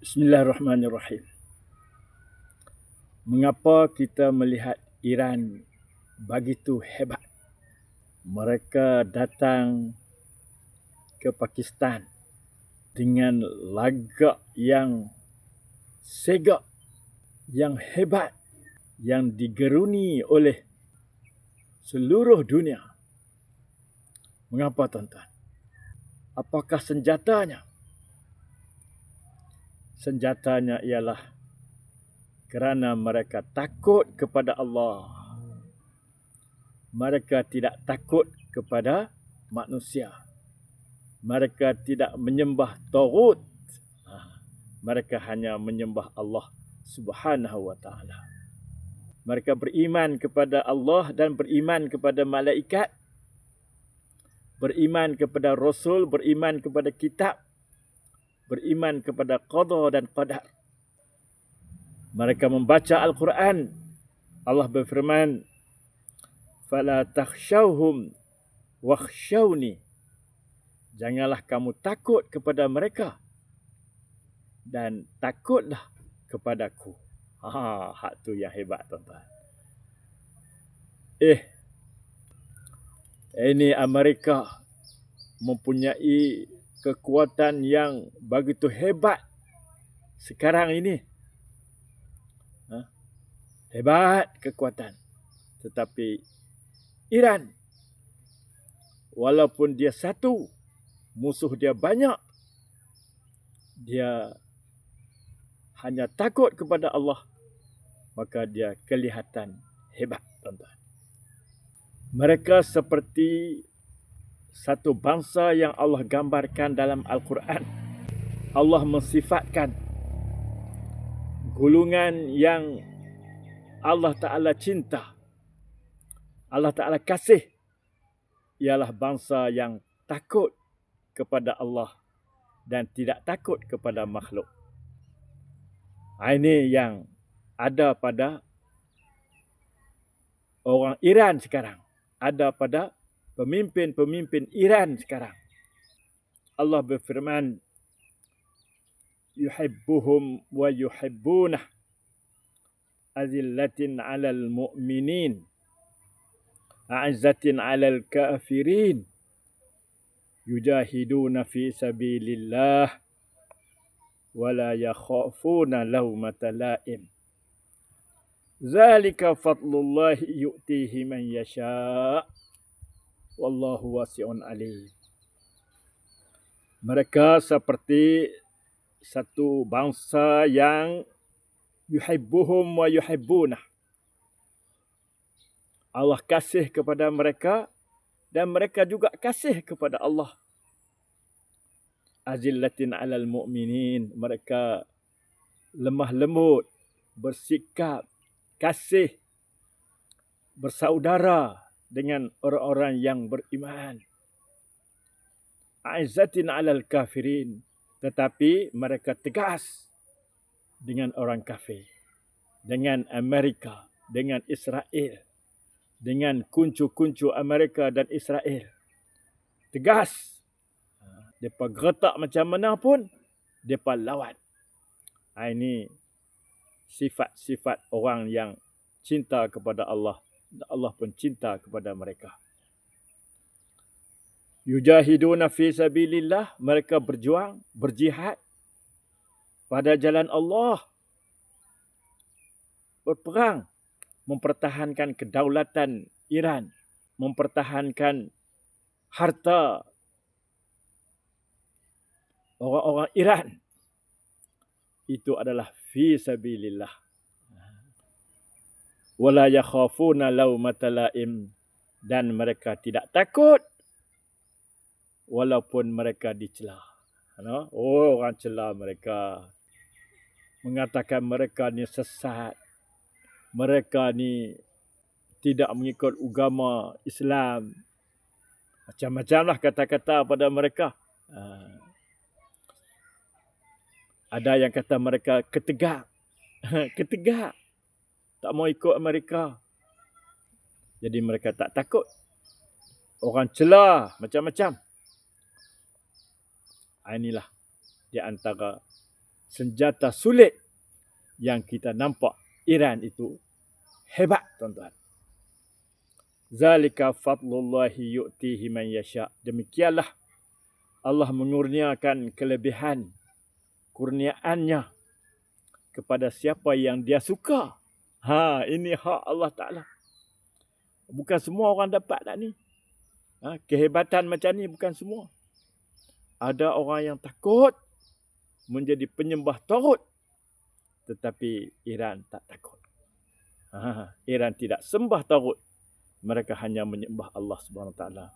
Bismillahirrahmanirrahim. Mengapa kita melihat Iran begitu hebat? Mereka datang ke Pakistan dengan lagak yang segak, yang hebat, yang digeruni oleh seluruh dunia. Mengapa, tuan-tuan? Apakah senjatanya? Senjatanya ialah kerana mereka takut kepada Allah. Mereka tidak takut kepada manusia. Mereka tidak menyembah taghut. Mereka hanya menyembah Allah Subhanahu wa taala. Mereka beriman kepada Allah dan beriman kepada malaikat, beriman kepada Rasul, beriman kepada kitab, beriman kepada qada dan qadar. Mereka membaca Al-Quran. Allah berfirman, "Fala takhshawhum wakhshawni." Janganlah kamu takut kepada mereka dan takutlah kepadaku. Hak tu yang hebat, tuan-tuan. Ini Amerika mempunyai kekuatan yang begitu hebat sekarang ini. Hebat kekuatan. Tetapi Iran, walaupun dia satu, musuh dia banyak, dia hanya takut kepada Allah, maka dia kelihatan hebat, tuan-tuan. Mereka seperti satu bangsa yang Allah gambarkan dalam Al-Quran. Allah mensifatkan golongan yang Allah Ta'ala cinta, Allah Ta'ala kasih, ialah bangsa yang takut kepada Allah dan tidak takut kepada makhluk. Ini yang ada pada orang Iran sekarang. Ada pada pemimpin-pemimpin Iran sekarang. Allah berfirman, "Yuhibbuhum wa yuhibbunah, azillatin 'alal mu'minin, a'izzatin 'alal kafirin, yujahiduna fi sabilillah, wa la yakhafuna lawmata la'im. Zalika fadlullahi yu'tihi man yasha', wallahu wasi'un alim." Mereka seperti satu bangsa yang yuhibbuhum wa yuhibbunah. Allah kasih kepada mereka dan mereka juga kasih kepada Allah. Azillatin 'alal mu'minin. Mereka lemah lembut, bersikap kasih, bersaudara dengan orang-orang yang beriman. Aizzatin 'alal kafirin. Tetapi mereka tegas dengan orang kafir, dengan Amerika, dengan Israel, dengan kuncu-kuncu Amerika dan Israel. Tegas. Mereka geretak macam mana pun, mereka lawan. Ini sifat-sifat orang yang cinta kepada Allah. Allah pun cinta kepada mereka. Yujahiduna fi sabilillah. Mereka berjuang, berjihad pada jalan Allah. Berperang, mempertahankan kedaulatan Iran, mempertahankan harta orang-orang Iran. Itu adalah fi sabilillah. Wala yakhafuna lawmata la'im. Dan mereka tidak takut walaupun mereka dicela. Orang cela mereka, mengatakan mereka ni sesat, mereka ni tidak mengikut agama Islam. Macam-macamlah kata-kata pada mereka. Ada yang kata mereka ketegak. Ketegak. Tak mau ikut Amerika. Jadi mereka tak takut. Orang cela macam-macam. Inilah di antara senjata sulit yang kita nampak Iran itu hebat, tuan-tuan. Zalika fadlullahi yu'tihi man yasha. Demikianlah Allah mengurniakan kelebihan kurniaannya kepada siapa yang dia suka. Ini hak Allah Ta'ala. Bukan semua orang dapat tak ni. Kehebatan macam ni bukan semua. Ada orang yang takut menjadi penyembah tagut, tetapi Iran tak takut. Iran tidak sembah tagut. Mereka hanya menyembah Allah Subhanahu Wa Taala.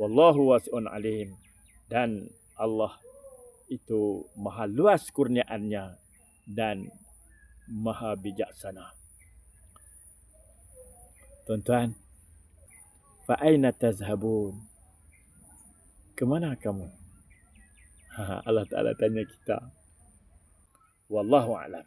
Wallahu wasi'un alim. Dan Allah itu maha luas kurniaannya dan maha bijaksana. Tuan-tuan, fa aina tazhabun? Kemana kamu? Allah Ta'ala tanya kita. Wallahu a'lam.